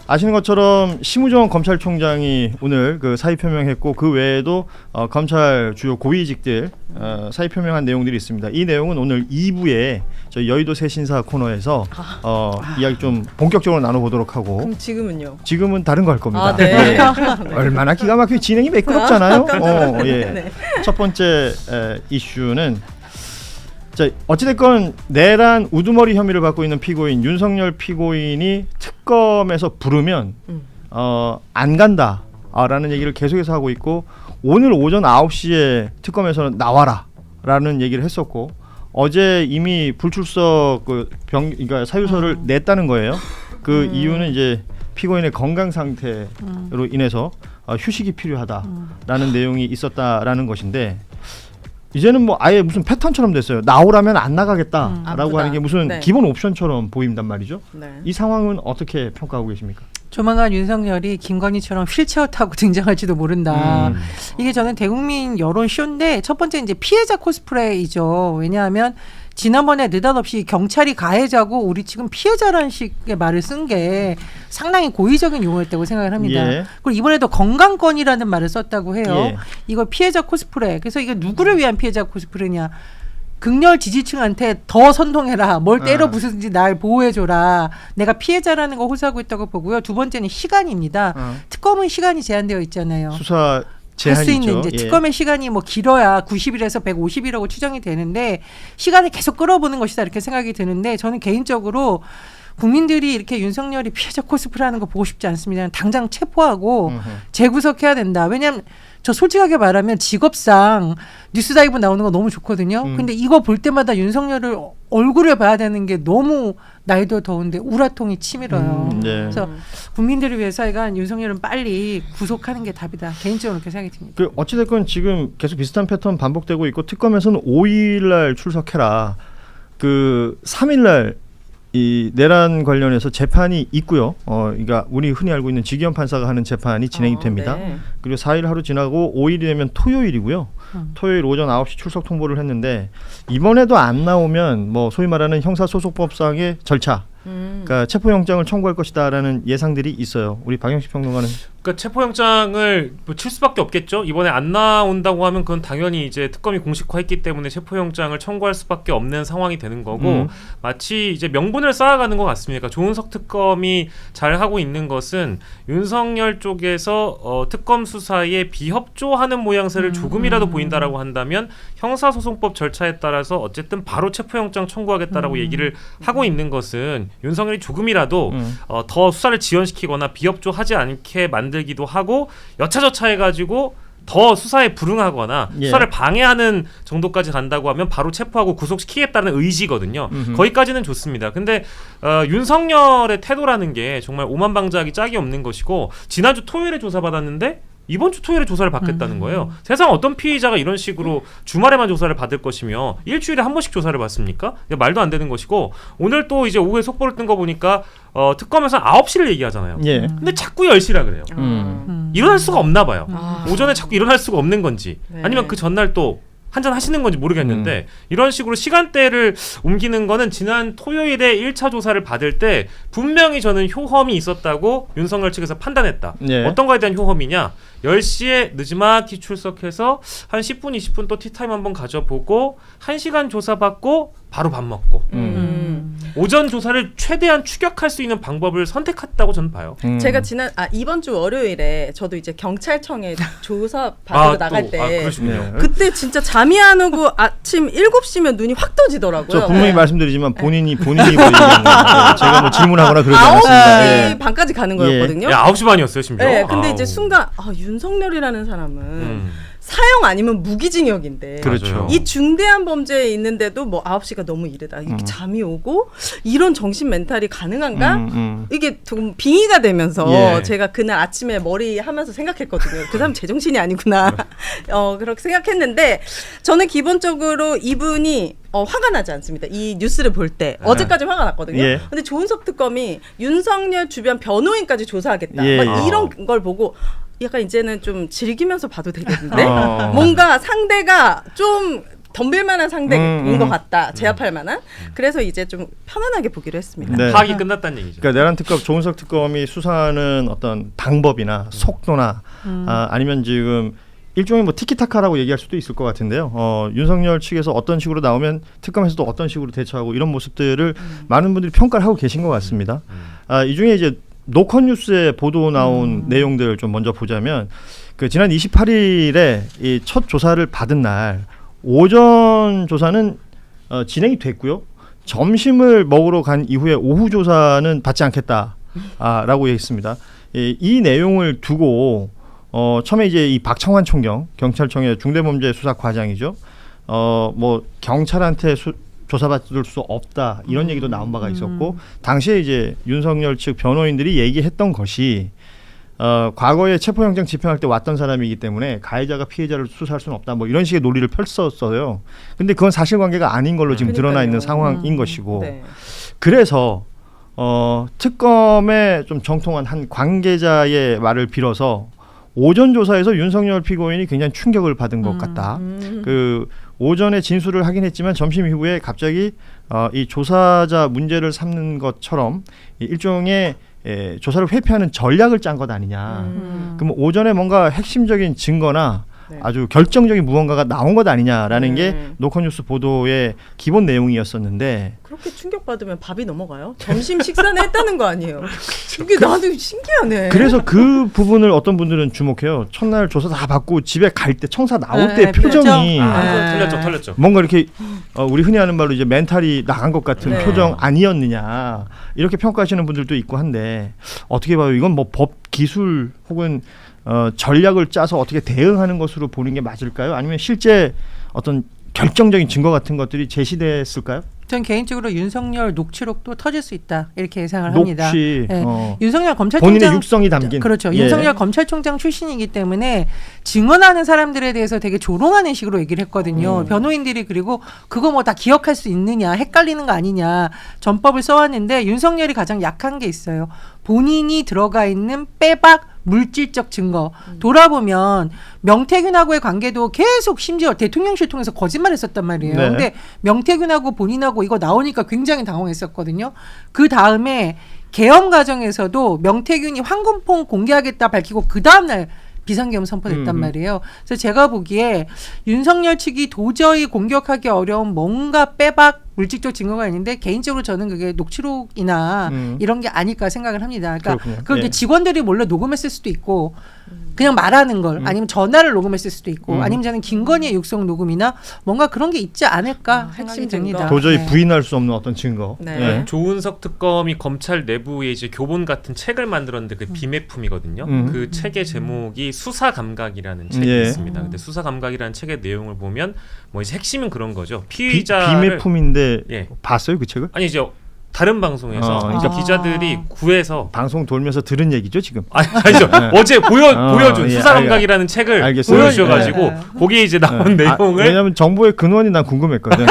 아시는 것처럼 심우정 검찰총장이 오늘 그 사의 표명했고 그 외에도 검찰 주요 고위직들 사의 표명한 내용들이 있습니다. 이 내용은 오늘 2부에 저희 여의도 새신사 코너에서 이야기 좀 본격적으로 나눠보도록 하고. 그럼 지금은요? 지금은 다른 거 할 겁니다. 아, 네. 예. 얼마나 기가 막히게 진행이 매끄럽잖아요. 예. 네. 첫 번째 이슈는 자, 어찌됐건 내란 우두머리 혐의를 받고 있는 피고인 윤석열 피고인이 특검에서 부르면 안 간다라는 얘기를 계속해서 하고 있고 오늘 오전 9시에 특검에서는 나와라 라는 얘기를 했었고 어제 이미 불출석 그러니까 사유서를 냈다는 거예요. 그 이유는 이제 피고인의 건강 상태로 인해서 휴식이 필요하다라는 내용이 있었다라는 것인데 이제는 뭐 아예 무슨 패턴처럼 됐어요. 나오라면 안 나가겠다라고 하는 게 무슨 네. 기본 옵션처럼 보인단 말이죠. 네. 이 상황은 어떻게 평가하고 계십니까? 조만간 윤석열이 김건희처럼 휠체어 타고 등장할지도 모른다. 이게 저는 대국민 여론 쇼인데 첫 번째 이제 피해자 코스프레이죠. 왜냐하면 지난번에 느닷없이 경찰이 가해자고 우리 지금 피해자라는 식의 말을 쓴 게 상당히 고의적인 용어였다고 생각을 합니다. 예. 그리고 이번에도 건강권이라는 말을 썼다고 해요. 예. 이거 피해자 코스프레. 그래서 이게 누구를 위한 피해자 코스프레냐. 극렬 지지층한테 더 선동해라. 뭘 때려 부수든지 날 보호해줘라. 내가 피해자라는 거 호소하고 있다고 보고요. 두 번째는 시간입니다. 특검은 시간이 제한되어 있잖아요. 수사 할 수 있는 제한이죠. 이제 특검의 시간이 뭐 길어야 90일에서 150일이라고 추정이 되는데 시간을 계속 끌어보는 것이다 이렇게 생각이 드는데 저는 개인적으로 국민들이 이렇게 윤석열이 피해자 코스프레하는 거 보고 싶지 않습니다. 당장 체포하고 재구속해야 된다. 왜냐하면 저 솔직하게 말하면 직업상 뉴스다이브 나오는 거 너무 좋거든요. 근데 이거 볼 때마다 윤석열을 얼굴을 봐야 되는 게 너무 나이도 더운데 우라통이 치밀어요. 네. 그래서 국민들을 위해서 하여간 윤석열은 빨리 구속하는 게 답이다. 개인적으로 그렇게 생각이 듭니다. 그 어찌됐건 지금 계속 비슷한 패턴 반복되고 있고 특검에서는 5일날 출석해라. 그 3일날 이 내란 관련해서 재판이 있고요. 그러니까 우리 흔히 알고 있는 지기현 판사가 하는 재판이 진행이 됩니다. 네. 그리고 4일 하루 지나고 5일이 되면 토요일이고요. 토요일 오전 9시 출석 통보를 했는데 이번에도 안 나오면 뭐 소위 말하는 형사소송법상의 절차, 그러니까 체포영장을 청구할 것이다라는 예상들이 있어요. 우리 박영식 평론가는. 그러니까 체포영장을 뭐 칠 수밖에 없겠죠. 이번에 안 나온다고 하면 그건 당연히 이제 특검이 공식화했기 때문에 체포영장을 청구할 수밖에 없는 상황이 되는 거고 마치 이제 명분을 쌓아가는 것 같습니다. 그러니까 조은석 특검이 잘 하고 있는 것은 윤석열 쪽에서 특검 수사에 비협조하는 모양새를 조금이라도 보인다라고 한다면 형사소송법 절차에 따라서 어쨌든 바로 체포영장 청구하겠다라고 얘기를 하고 있는 것은 윤석열이 조금이라도 더 수사를 지연시키거나 비협조하지 않게 만들기도 하고 여차저차 해가지고 더 수사에 불응하거나 수사를 방해하는 정도까지 간다고 하면 바로 체포하고 구속시키겠다는 의지거든요. 거기까지는 좋습니다. 근데 윤석열의 태도라는 게 정말 오만방자하기 짝이 없는 것이고 지난주 토요일에 조사받았는데 이번 주 토요일에 조사를 받겠다는 거예요. 세상 어떤 피의자가 이런 식으로 주말에만 조사를 받을 것이며 일주일에 한 번씩 조사를 받습니까? 말도 안 되는 것이고 오늘 또 이제 오후에 속보를 뜬 거 보니까 특검에서 9시를 얘기하잖아요. 예. 근데 자꾸 10시라 그래요. 일어날 수가 없나 봐요. 오전에 자꾸 일어날 수가 없는 건지 아니면 그 전날 또 한잔 하시는 건지 모르겠는데 이런 식으로 시간대를 옮기는 거는 지난 토요일에 1차 조사를 받을 때 분명히 저는 효험이 있었다고 윤석열 측에서 판단했다. 예. 어떤 거에 대한 효험이냐? 10시에 늦지막히 출석해서 한 10분, 20분 또 티타임 한번 가져보고 1시간 조사받고 바로 밥 먹고 오전 조사를 최대한 추격할 수 있는 방법을 선택했다고 저는 봐요. 제가 이번 주 월요일에 저도 이제 경찰청에 조사 받으러 나갈 때 그러시군요. 그때 진짜 잠이 안 오고 아침 7시면 눈이 확 떠지더라고요. 저 분명히 말씀드리지만 본인이 보이는 제가 뭐 질문하거나 그러지 않았습니다. 9시 예. 반까지 가는 거였거든요. 9시 반이었어요 심지어. 네, 근데 이제 순간 윤석열이라는 사람은 사형 아니면 무기징역인데 그렇죠. 이 중대한 범죄에 있는데도 뭐 9시가 너무 이르다. 이렇게 잠이 오고 이런 정신 멘탈이 가능한가? 이게 좀 빙의가 되면서 예. 제가 그날 아침에 머리 하면서 생각했거든요. 그 사람 제정신이 아니구나. 그렇게 생각했는데 저는 기본적으로 이분이 화가 나지 않습니다. 이 뉴스를 볼 때 어제까지 화가 났거든요. 예. 근데 조은석 특검이 윤석열 주변 변호인까지 조사하겠다. 예. 막 이런 걸 보고 약간 이제는 좀 즐기면서 봐도 되겠는데 뭔가 상대가 좀 덤빌만한 상대인 것 같다. 제압할 만한. 그래서 이제 좀 편안하게 보기로 했습니다. 네. 파악이 끝났다는 얘기죠. 그러니까 내란 특검 조은석 특검이 수사하는 어떤 방법이나 속도나 아니면 지금 일종의 뭐 티키타카라고 얘기할 수도 있을 것 같은데요. 윤석열 측에서 어떤 식으로 나오면 특검에서도 어떤 식으로 대처하고 이런 모습들을 많은 분들이 평가를 하고 계신 것 같습니다. 이 중에 이제 노컷뉴스에 보도 나온 내용들 좀 먼저 보자면 그 지난 28일에 이 첫 조사를 받은 날 오전 조사는 진행이 됐고요. 점심을 먹으러 간 이후에 오후 조사는 받지 않겠다라고 얘기했습니다. 이 내용을 두고 처음에 이제 이 박창환 총경 경찰청의 중대범죄수사과장이죠. 뭐 경찰한테 조사받을 수 없다 이런 얘기도 나온 바가 있었고 당시에 이제 윤석열 측 변호인들이 얘기했던 것이 과거에 체포영장 집행할 때 왔던 사람이기 때문에 가해자가 피해자를 수사할 수는 없다 뭐 이런 식의 논리를 펼쳤어요. 근데 그건 사실관계가 아닌 걸로 지금 드러나 있는 상황인 것이고 네. 그래서 특검에 좀 정통한 한 관계자의 말을 빌어서 오전 조사에서 윤석열 피고인이 굉장히 충격을 받은 것 같다. 그 오전에 진술을 하긴 했지만 점심 이후에 갑자기 이 조사자 문제를 삼는 것처럼 일종의 조사를 회피하는 전략을 짠 것 아니냐. 그럼 오전에 뭔가 핵심적인 증거나 네. 아주 결정적인 무언가가 나온 것 아니냐라는 게 노컷뉴스 보도의 기본 내용이었었는데 그렇게 충격받으면 밥이 넘어가요? 점심 식사는 했다는 거 아니에요? 이게 나도 신기하네. 그래서 그 부분을 어떤 분들은 주목해요. 첫날 조사 다 받고 집에 갈 때 청사 나올 때 표정이 털렸죠. 뭔가 이렇게 우리 흔히 하는 말로 이제 멘탈이 나간 것 같은 네. 표정 아니었느냐 이렇게 평가하시는 분들도 있고 한데 어떻게 봐요? 이건 뭐 법 기술 혹은 전략을 짜서 어떻게 대응하는 것으로 보는 게 맞을까요? 아니면 실제 어떤 결정적인 증거 같은 것들이 제시됐을까요? 전 개인적으로 윤석열 녹취록도 터질 수 있다 이렇게 예상을 합니다. 녹취 네. 윤석열 검찰총장 본인의 육성이 담긴 그렇죠. 예. 윤석열 검찰총장 출신이기 때문에 증언하는 사람들에 대해서 되게 조롱하는 식으로 얘기를 했거든요. 변호인들이 그리고 그거 뭐 다 기억할 수 있느냐 헷갈리는 거 아니냐 전법을 써왔는데 윤석열이 가장 약한 게 있어요. 본인이 들어가 있는 빼박 물질적 증거 돌아보면 명태균하고의 관계도 계속 심지어 대통령실 통해서 거짓말했었단 말이에요. 네. 근데 명태균하고 본인하고 이거 나오니까 굉장히 당황했었거든요. 그 다음에 계엄 과정에서도 명태균이 황금폰 공개하겠다 밝히고 그 다음날 비상계엄 선포됐단 말이에요. 그래서 제가 보기에 윤석열 측이 도저히 공격하기 어려운 뭔가 빼박 물질적 증거가 있는데 개인적으로 저는 그게 녹취록이나 이런 게 아닐까 생각을 합니다. 그러니까 그렇군요. 그걸 이제 예. 직원들이 몰래 녹음했을 수도 있고 그냥 말하는 걸 아니면 전화를 녹음했을 수도 있고 아니면 저는 김건희의 육성 녹음이나 뭔가 그런 게 있지 않을까 생각이 핵심 듭니다. 증거. 도저히 네. 부인할 수 없는 어떤 증거. 네. 예. 조은석 특검이 검찰 내부에 이제 교본 같은 책을 만들었는데 그 비매품이거든요. 그 책의 제목이 수사 감각이라는 책이 예. 있습니다. 근데 수사 감각이라는 책의 내용을 보면 뭐 이제 핵심은 그런 거죠. 피의자를 비매품인데 예. 봤어요 그 책을? 아니 이제 다른 방송에서 그러니까 기자들이 구해서 방송 돌면서 들은 얘기죠 지금. 아니죠. 어제 보여준 예, 수사 감각이라는 책을 알겠어요. 보여주셔가지고 예. 거기에 이제 나온 내용을 왜냐하면 정보의 근원이 난 궁금했거든.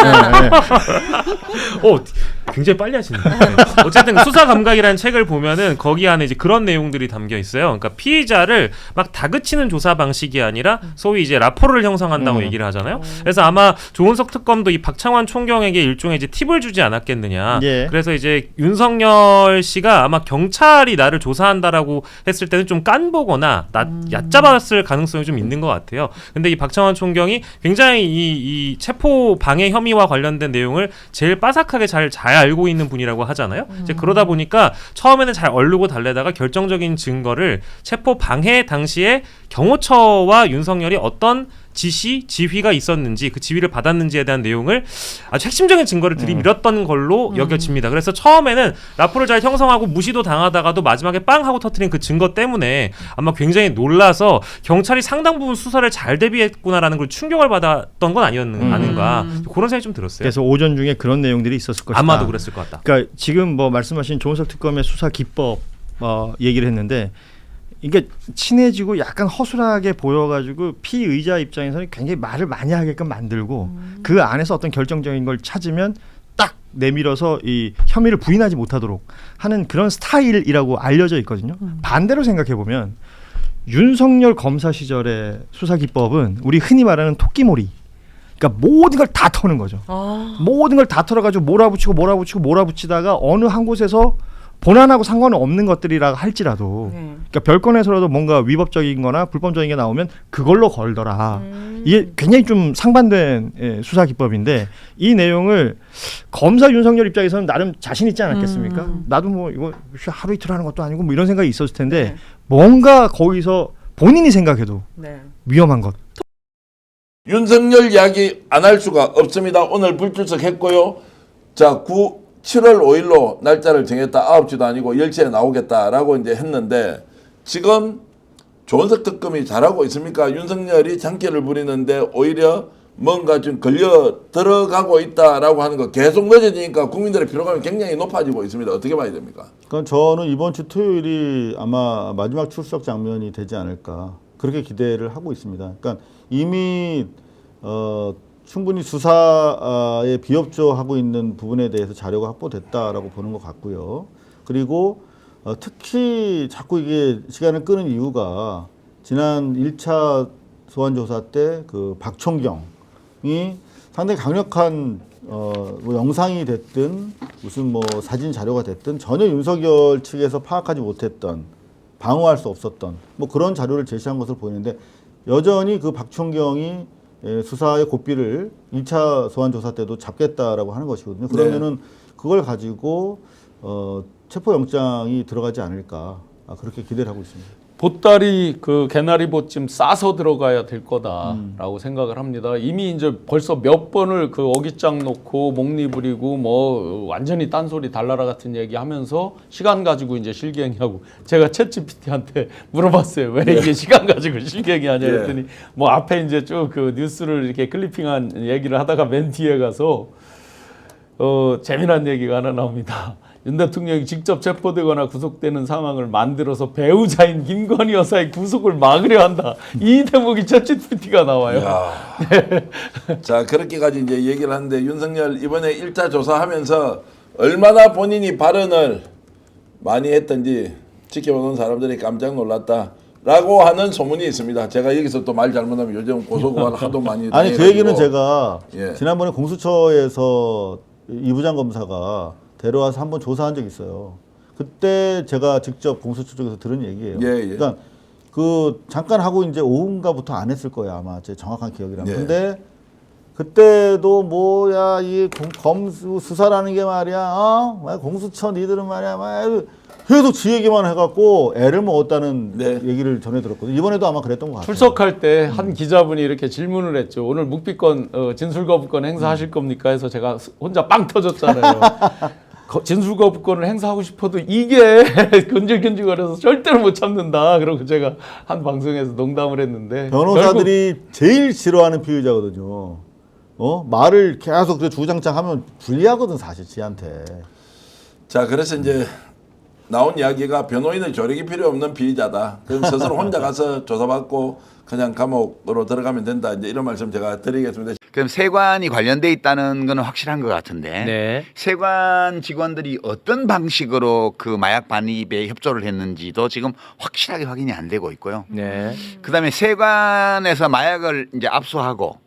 굉장히 빨리 하시네요. 네. 어쨌든 수사 감각이라는 책을 보면은 거기 안에 이제 그런 내용들이 담겨 있어요. 그러니까 피의자를 막 다그치는 조사 방식이 아니라 소위 이제 라포를 형성한다고 얘기를 하잖아요. 그래서 아마 조은석 특검도 이 박창환 총경에게 일종의 이제 팁을 주지 않았겠느냐. 예. 그래서 이제 윤석열 씨가 아마 경찰이 나를 조사한다라고 했을 때는 좀 깐보거나 얕잡았을 가능성이 좀 있는 것 같아요. 근데 이 박창환 총경이 굉장히 이 체포 방해 혐의와 관련된 내용을 제일 빠삭하게 잘 알고 있는 분이라고 하잖아요. 이제 그러다 보니까 처음에는 잘 얼르고 달래다가 결정적인 증거를 체포 방해 당시에 경호처와 윤석열이 어떤 지휘가 있었는지 그 지휘를 받았는지에 대한 내용을 아주 핵심적인 증거를 들이밀었던 걸로 여겨집니다. 그래서 처음에는 라포를 잘 형성하고 무시도 당하다가도 마지막에 빵 하고 터뜨린 그 증거 때문에 아마 굉장히 놀라서 경찰이 상당 부분 수사를 잘 대비했구나라는 걸 충격을 받았던 건 아닌가 그런 생각이 좀 들었어요. 그래서 오전 중에 그런 내용들이 있었을 것이다. 아마도 그랬을 것 같다. 그러니까 지금 뭐 말씀하신 조은석 특검의 수사 기법 얘기를 했는데 이게 친해지고 약간 허술하게 보여가지고 피의자 입장에서는 굉장히 말을 많이 하게끔 만들고 그 안에서 어떤 결정적인 걸 찾으면 딱 내밀어서 이 혐의를 부인하지 못하도록 하는 그런 스타일이라고 알려져 있거든요. 반대로 생각해 보면 윤석열 검사 시절의 수사 기법은 우리 흔히 말하는 토끼몰이. 그러니까 모든 걸 다 터는 거죠. 아. 모든 걸 다 털어가지고 몰아붙이고 어느 한 곳에서 본안하고 상관은 없는 것들이라 할지라도 그러니까 별건에서라도 뭔가 위법적인 거나 불법적인 게 나오면 그걸로 걸더라. 이게 굉장히 좀 상반된 수사 기법인데 이 내용을 검사 윤석열 입장에서는 나름 자신 있지 않았겠습니까? 나도 뭐 이거 하루 이틀 하는 것도 아니고 뭐 이런 생각이 있었을 텐데 뭔가 거기서 본인이 생각해도 네. 위험한 것. 윤석열 이야기 안 할 수가 없습니다. 오늘 불출석했고요. 자, 7월 5일로 날짜를 정했다. 9시도 아니고 10시에 나오겠다라고 이제 했는데 지금 조은석 특검이 잘하고 있습니까? 윤석열이 장기를 부리는데 오히려 뭔가 좀 걸려 들어가고 있다라고 하는 거 계속 늦어지니까 국민들의 피로감이 굉장히 높아지고 있습니다. 어떻게 봐야 됩니까? 그러니까 저는 이번 주 토요일이 아마 마지막 출석 장면이 되지 않을까 그렇게 기대를 하고 있습니다. 그러니까 이미 충분히 수사에 비협조하고 있는 부분에 대해서 자료가 확보됐다라고 보는 것 같고요. 그리고 특히 자꾸 이게 시간을 끄는 이유가 지난 1차 소환조사 때 그 박총경이 상당히 강력한 뭐 영상이 됐든 무슨 뭐 사진 자료가 됐든 전혀 윤석열 측에서 파악하지 못했던 방어할 수 없었던 뭐 그런 자료를 제시한 것으로 보이는데 여전히 그 박총경이 수사의 고삐를 1차 소환조사 때도 잡겠다라고 하는 것이거든요. 그러면은 그걸 가지고 체포영장이 들어가지 않을까 그렇게 기대를 하고 있습니다. 보따리 그 개나리보찜 싸서 들어가야 될 거다라고 생각을 합니다. 이미 이제 벌써 몇 번을 그 어깃장 놓고 목리 부리고 뭐 완전히 딴소리 달나라 같은 얘기 하면서 시간 가지고 이제 실갱이하고 제가 챗GPT한테 물어봤어요. 왜 이게 시간 가지고 실갱이 하냐 했더니 뭐 앞에 이제 쭉 그 뉴스를 이렇게 클리핑한 얘기를 하다가 맨 뒤에 가서 재미난 얘기가 하나 나옵니다. 윤 대통령이 직접 체포되거나 구속되는 상황을 만들어서 배우자인 김건희 여사의 구속을 막으려 한다. 이 대목이 챗GPT가 나와요. 자, 그렇게까지 이제 얘기를 하는데 윤석열 이번에 1차 조사하면서 얼마나 본인이 발언을 많이 했던지 지켜보는 사람들이 깜짝 놀랐다라고 하는 소문이 있습니다. 제가 여기서 또 말 잘못하면 요즘 고소고발 하도 많이 아니 그 얘기는 제가 예. 지난번에 공수처에서 이 부장 검사가 데려와서 한번 조사한 적이 있어요. 그때 제가 직접 공수처 쪽에서 들은 얘기예요. 그러니까 그 잠깐 하고 이제 오후인가부터 안 했을 거예요 아마 제 정확한 기억이라면. 근데 그때도 뭐야 이 검수 수사라는 게 말이야, 공수처 니들은 말이야, 계속 지 얘기만 해갖고 애를 먹었다는 얘기를 전해 들었거든요. 이번에도 아마 그랬던 것 같아요. 출석할 때 한 기자분이 이렇게 질문을 했죠. 오늘 묵비권 진술거부권 행사하실 겁니까? 해서 제가 혼자 빵 터졌잖아요. 진술거부권을 행사하고 싶어도 이게 근질근질거려서 절대로 못 참는다. 그러고 제가 한 방송에서 농담을 했는데 변호사들이 제일 싫어하는 피의자거든요. 말을 계속 주구장창하면 불리하거든 사실 지한테. 자, 그래서 이제 나온 이야기가 변호인의 조력이 필요 없는 피의자다. 그럼 스스로 혼자 가서 조사받고 그냥 감옥으로 들어가면 된다. 이제 이런 말씀 제가 드리겠습니다. 그럼 세관이 관련돼 있다는 건 확실한 것 같은데 네. 세관 직원들이 어떤 방식으로 그 마약 반입에 협조를 했는지도 지금 확실하게 확인이 안 되고 있고요. 네. 그다음에 세관에서 마약을 이제 압수하고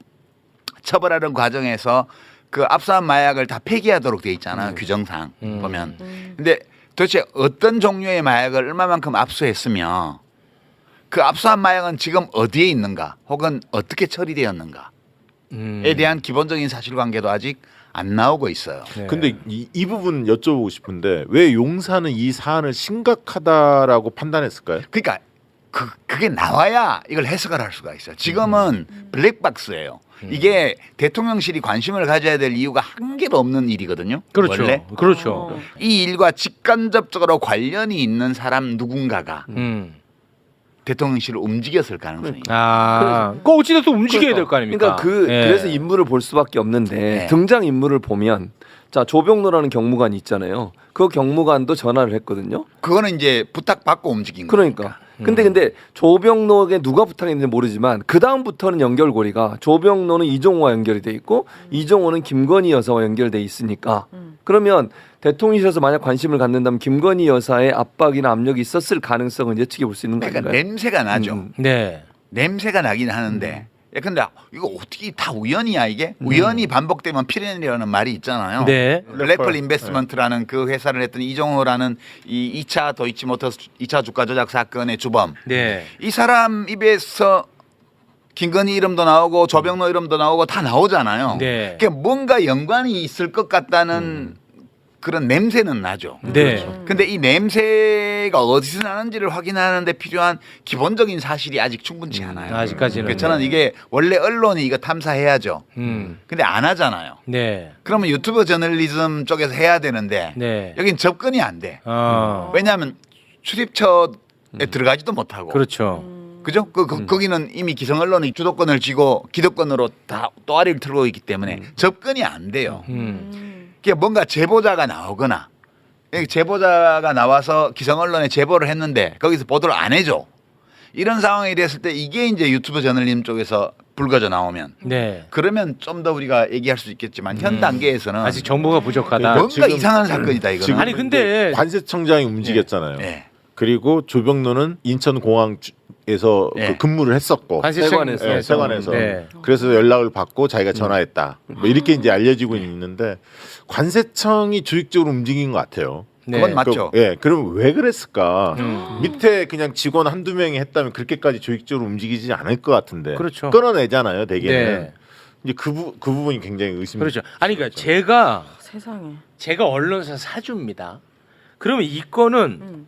처벌하는 과정에서 그 압수한 마약을 다 폐기하도록 돼 있잖아 규정상 보면. 근데 도대체 어떤 종류의 마약을 얼마만큼 압수했으며 그 압수한 마약은 지금 어디에 있는가 혹은 어떻게 처리되었는가에 대한 기본적인 사실관계도 아직 안 나오고 있어요. 네. 근데 이 부분 여쭤보고 싶은데 왜 용사는 이 사안을 심각하다라고 판단했을까요? 그러니까 그게 나와야 이걸 해석을 할 수가 있어요. 지금은 블랙박스예요. 이게 대통령실이 관심을 가져야 될 이유가 한 개도 없는 일이거든요. 그렇죠. 원래. 그렇죠. 이 일과 직간접적으로 관련이 있는 사람 누군가가 대통령실을 움직였을 가능성이 있어요. 그 어찌됐든 움직여야 될 거 아닙니까? 그래서 인물을 볼 수밖에 없는데 등장 인물을 보면 자 조병로라는 경무관이 있잖아요. 그 경무관도 전화를 했거든요. 그거는 이제 부탁받고 움직인 그러니까. 거니까. 근데 조병로에게 누가 부탁했는지 모르지만 그 다음부터는 연결고리가 조병로는 이종호와 연결이 돼 있고 이종호는 김건희 여사와 연결돼 있으니까 그러면 대통령실에서 만약 관심을 갖는다면 김건희 여사의 압박이나 압력이 있었을 가능성은 예측해 볼 수 있는 거 아닌가요? 그러니까 냄새가 나죠. 네. 냄새가 나긴 하는데 근데 이거 어떻게 다 우연이야 이게? 우연이 반복되면 필연이라는 말이 있잖아요. 네. 래플 인베스트먼트라는 그 회사를 했던 이종호라는 이 2차 도이치모터스 2차 주가 조작 사건의 주범. 네. 이 사람 입에서 김건희 이름도 나오고 조병로 이름도 나오고 다 나오잖아요. 네. 그러니까 뭔가 연관이 있을 것 같다는 그런 냄새는 나죠. 네. 근데 이 냄새가 어디서 나는지를 확인하는 데 필요한 기본적인 사실이 아직 충분치 않아요. 아직까지는. 그래서 저는 이게 원래 언론이 이거 탐사해야죠. 근데 안 하잖아요. 네. 그러면 유튜브 저널리즘 쪽에서 해야 되는데 네. 여긴 접근이 안 돼. 어. 왜냐하면 출입처에 들어가지도 못하고. 그렇죠. 그죠? 거기는 이미 기성 언론이 주도권을 쥐고 기득권으로 다 또아리를 틀고 있기 때문에 접근이 안 돼요. 그게 뭔가 제보자가 나오거나 제보자가 나와서 기성 언론에 제보를 했는데 거기서 보도를 안 해줘. 이런 상황이 됐을 때 이게 이제 유튜브 저널리즘 쪽에서 불거져 나오면 네. 그러면 좀 더 우리가 얘기할 수 있겠지만 현 단계에서는 아직 정보가 부족하다. 뭔가 지금- 이상한 사건이다 이거는. 지금 아니 근데 관세청장이 움직였잖아요. 네. 그리고 조병로는 인천공항에서 네. 그 근무를 했었고 관세청에서 네, 세관에서 네. 그래서 연락을 받고 자기가 전화했다. 뭐 이렇게 이제 알려지고 있는데 관세청이 조직적으로 움직인 것 같아요. 네. 그건 맞죠. 그럼 왜 그랬을까? 밑에 그냥 직원 한두 명이 했다면 그렇게까지 조직적으로 움직이지 않을 것 같은데. 그렇죠. 끊어내잖아요, 대개는. 네. 이제 그 부분이 굉장히 의심이. 그렇죠. 아니 그러니까 세상에. 제가 언론사 사주입니다. 그러면 이 건은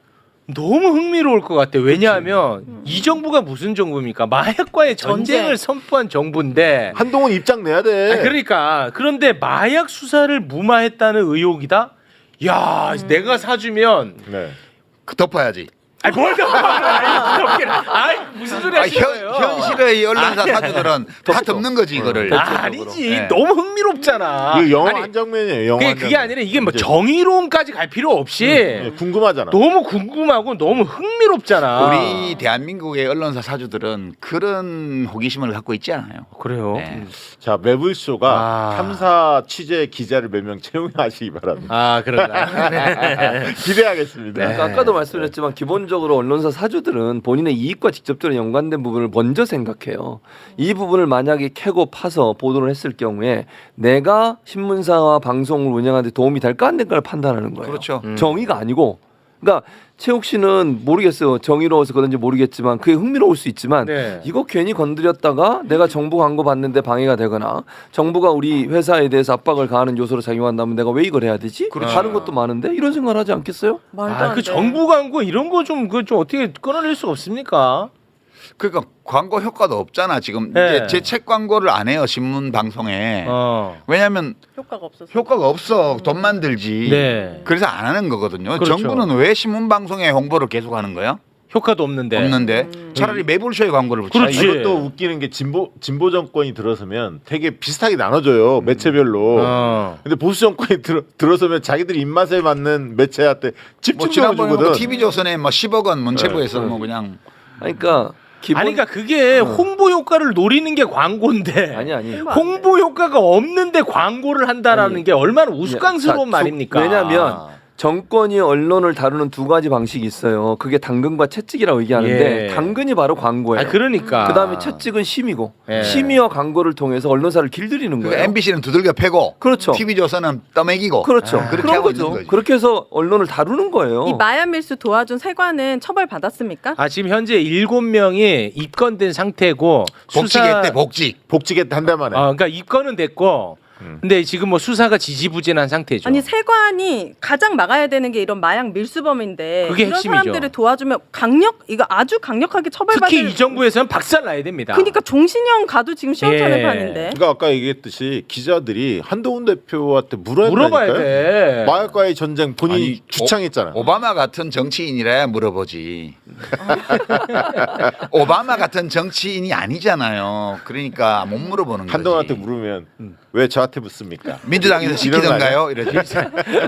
너무 흥미로울 것 같아요. 왜냐하면 이 정부가 무슨 정부입니까? 마약과의 전쟁을 선포한 정부인데 한동훈 입장 내야 돼. 그러니까 그런데 마약 수사를 무마했다는 의혹이다. 야, 내가 사주면 네. 덮어야지. 아니 뭘 무슨 소리 하시는 거예요? 현실의 언론사 사주들은 다 덮는 거지 이거를. 아니지. 네. 너무 흥미롭잖아. 이거 영화 아니, 한 장면이에요. 영화 한 그게 장면. 아니라 이게 뭐 이제. 정의로움까지 갈 필요 없이 궁금하잖아. 너무 궁금하고 너무 흥미롭잖아. 우리 대한민국의 언론사 사주들은 그런 호기심을 갖고 있지 않아요. 그래요. 네. 자, 매불쇼가 탐사 취재 기자를 몇 명 채용하시기 바랍니다. 아, 그런가. 기대하겠습니다. 그러니까 아까도 말씀드렸지만 기본적으로 언론사 사주들은 본인의 이익과 직접적으로 연관된 부분을 먼저 생각해요. 이 부분을 만약에 캐고 파서 보도를 했을 경우에 내가 신문사와 방송을 운영하는 데 도움이 될까 안 될까를 판단하는 거예요. 그렇죠. 정의가 아니고. 그러니까 최욱 씨는 모르겠어요. 정의로워서 그런지 모르겠지만 그게 흥미로울 수 있지만 네. 이거 괜히 건드렸다가 내가 정부 광고 받는데 방해가 되거나 정부가 우리 회사에 대해서 압박을 가하는 요소로 작용한다면 내가 왜 이걸 해야 되지? 다른 것도 많은데 이런 생각을 하지 않겠어요? 말도 안 그 돼. 정부 광고 이런 거 좀 어떻게 끊어낼 수가 없습니까? 그러니까 광고 효과도 없잖아 지금. 네. 이제 제 책 광고를 안 해요 신문 방송에. 왜냐하면 효과가 없어서. 효과가 없어. 돈만 들지. 네. 그래서 안 하는 거거든요. 그렇죠. 정부는 왜 신문 방송에 홍보를 계속 하는 거야? 효과도 없는데. 없는데 차라리 매불쇼에 광고를 붙여. 그렇지. 이것도 웃기는 게 진보 정권이 들어서면 되게 비슷하게 나눠줘요 매체별로. 근데 보수 정권이 들어서면 자기들 입맛에 맞는 매체한테 뭐 집중적으로 지난번에 주거든. 뭐 TV조선에 뭐 10억 원 문체부에서 뭐 그냥. 그러니까 기본 아니 그러니까 그게 홍보 효과를 노리는 게 광고인데 아니 홍보 효과가 없는데 광고를 한다라는 아니. 게 얼마나 우스꽝스러운 자, 말입니까? 왜냐하면 정권이 언론을 다루는 두 가지 방식이 있어요. 그게 당근과 채찍이라고 얘기하는데 예. 당근이 바로 광고예요. 그러니까. 그다음에 채찍은 심의고 예. 심의와 광고를 통해서 언론사를 길들이는 거예요. MBC는 두들겨 패고 그렇죠. TV조선은 떠먹이고. 그렇죠. 그렇게 그런 하고 있는 거죠. 거지. 그렇게 해서 언론을 다루는 거예요. 이 마약 밀수 도와준 세관은 처벌 받았습니까? 지금 현재 7명이 입건된 상태고 복직했대 복직했대 한 달 만에. 그러니까 입건은 됐고 근데 지금 뭐 수사가 지지부진한 상태죠. 아니 세관이 가장 막아야 되는 게 이런 마약 밀수범인데 그게 이런 핵심이죠. 사람들을 도와주면 이거 아주 강력하게 처벌받을. 특히 이 정부에서는 박살 나야 됩니다. 그러니까 종신형 가도 지금 시원찮을 예. 판인데. 그러니까 아까 얘기했듯이 기자들이 한동훈 대표한테 물어봐야 돼. 마약과의 전쟁 본인이 아니, 주창했잖아. 오바마 같은 정치인이라야 물어보지. 오바마 같은 정치인이 아니잖아요. 그러니까 못 물어보는 거지. 한동훈한테 물으면 왜 저한테 묻습니까? 민주당에서 시키던가요? 이러지.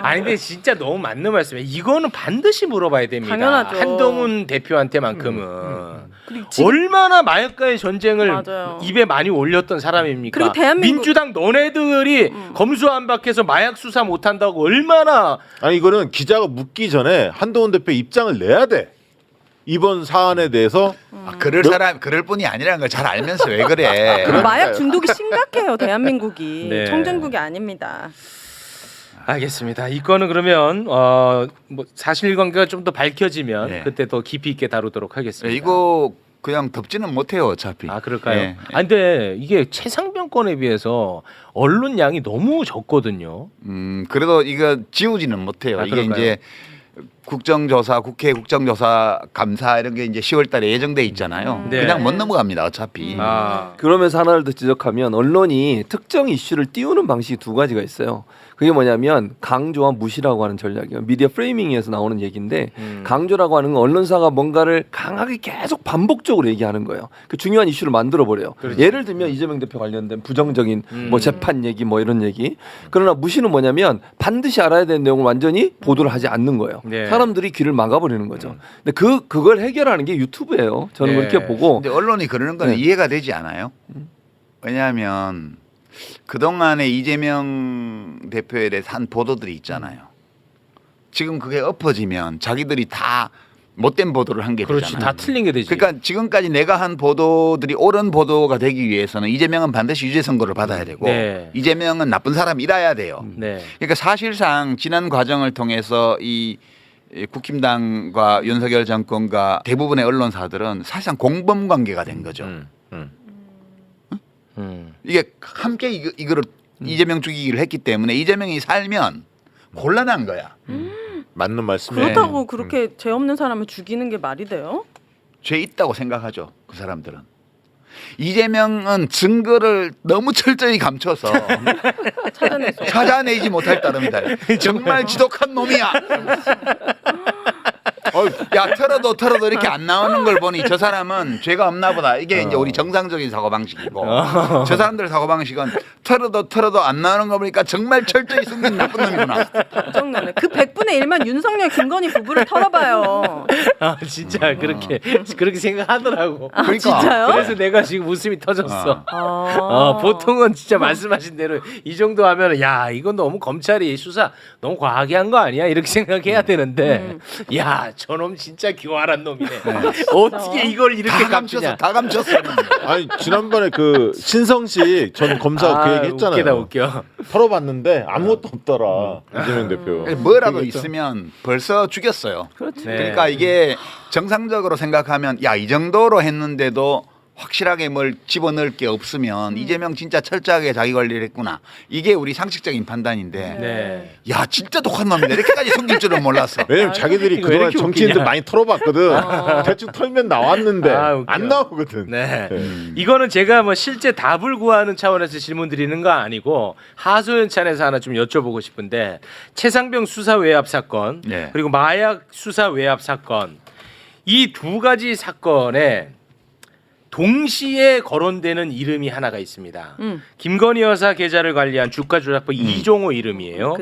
아니 근데 진짜 너무 맞는 말씀이에요. 이거는 반드시 물어봐야 됩니다. 당연하죠. 한동훈 대표한테만큼은 그리고 지금- 얼마나 마약과의 전쟁을 맞아요. 입에 많이 올렸던 사람입니까? 그리고 대한민국- 민주당 너네들이 검수완박해서 마약 수사 못한다고 얼마나 아니 이거는 기자가 묻기 전에 한동훈 대표 입장을 내야 돼. 이번 사안에 대해서 그럴 뿐이 아니라는 걸 잘 알면서 왜 그래? 마약 중독이 심각해요, 대한민국이. 네. 청정국이 아닙니다. 알겠습니다. 이 건은 그러면 뭐 사실관계가 좀 더 밝혀지면 네. 그때 더 깊이 있게 다루도록 하겠습니다. 이거 그냥 덮지는 못해요 어차피. 아 그럴까요? 예. 아 근데 이게 최상병 건에 비해서 언론 양이 너무 적거든요. 그래도 이거 지우지는 못해요. 아, 이게 그럴까요? 이제 국정조사, 국회 국정조사 감사 이런 게 이제 10월달에 예정돼 있잖아요. 네. 그냥 못 넘어갑니다 어차피. 그러면서 하나를 더 지적하면 언론이 특정 이슈를 띄우는 방식이 두 가지가 있어요. 그게 뭐냐면 강조와 무시라고 하는 전략이에요. 미디어 프레이밍에서 나오는 얘기인데 강조라고 하는 건 언론사가 뭔가를 강하게 계속 반복적으로 얘기하는 거예요. 그 중요한 이슈를 만들어 버려요. 예를 들면 이재명 대표 관련된 부정적인 뭐 재판 얘기 뭐 이런 얘기. 그러나 무시는 뭐냐면 반드시 알아야 되는 내용을 완전히 보도를 하지 않는 거예요. 네. 사람들이 귀를 막아버리는 거죠. 근데 그걸 해결하는 게 유튜브예요. 저는 네. 그렇게 보고. 근데 언론이 그러는 건 네. 이해가 되지 않아요? 왜냐하면 그동안에 이재명 대표에 대해서 한 보도들이 있잖아요. 지금 그게 엎어지면 자기들이 다 못된 보도를 한 게 그렇지, 되잖아요. 다 틀린 게 되지. 그러니까 지금까지 내가 한 보도들이 옳은 보도가 되기 위해서는 이재명은 반드시 유죄 선고를 받아야 되고 네. 이재명은 나쁜 사람이라야 돼요. 네. 그러니까 사실상 지난 과정을 통해서 이 국힘당과 윤석열 정권과 대부분의 언론사들은 사실상 공범 관계가 된 거죠. 이게 함께 이거를 이재명 죽이기를 했기 때문에 이재명이 살면 곤란한 거야. 맞는 말씀이에요. 그렇다고 그렇게 죄 없는 사람을 죽이는 게 말이 돼요? 죄 있다고 생각하죠. 그 사람들은. 이재명은 증거를 너무 철저히 감춰서 찾아내지 못할 따름이다. 정말 지독한 놈이야. 야 털어도 이렇게 안 나오는 걸 보니 저 사람은 죄가 없나 보다. 이게 이제 우리 정상적인 사고방식이고 저 사람들 사고방식은 털어도 안 나오는 거 보니까 정말 철저히 숨긴 나쁜 놈이구나. 정말 그 100분의 1만 윤석열 김건희 부부를 털어봐요. 아 진짜 그렇게 생각하더라고. 아, 진짜요? 그래서 내가 지금 웃음이 터졌어. 보통은 진짜 말씀하신 대로 이 정도 하면 야 이건 너무 검찰이 수사 너무 과하게 한 거 아니야 이렇게 생각해야 되는데 야 저놈 진짜 교활한 놈이네. 어떻게 이걸 이렇게 감추냐? 다 감췄어. 아니 지난번에 그 신성식 전 검사 그 얘기 했잖아요. 웃기다 웃겨. 털어봤는데 아무것도 없더라 이재명 대표. 뭐라도 있으면 벌써 죽였어요. 그렇지. 네. 그러니까 이게 정상적으로 생각하면 야 이 정도로 했는데도 확실하게 뭘 집어넣을 게 없으면 이재명 진짜 철저하게 자기 관리를 했구나. 이게 우리 상식적인 판단인데 네. 야 진짜 독한 놈이네. 이렇게까지 숨길 줄은 몰랐어. 왜냐면 자기들이 왜 그동안 이렇게 정치인들 웃기냐. 많이 털어봤거든. 대충 털면 나왔는데 아, 웃겨. 안 나오거든. 네. 이거는 제가 뭐 실제 답을 구하는 차원에서 질문 드리는 거 아니고 하소연 찬에서 하나 좀 여쭤보고 싶은데 최상병 수사 외압 사건 네. 그리고 마약 수사 외압 사건 이 두 가지 사건에 동시에 거론되는 이름이 하나가 있습니다. 김건희 여사 계좌를 관리한 주가 조작범 이종호 이름이에요.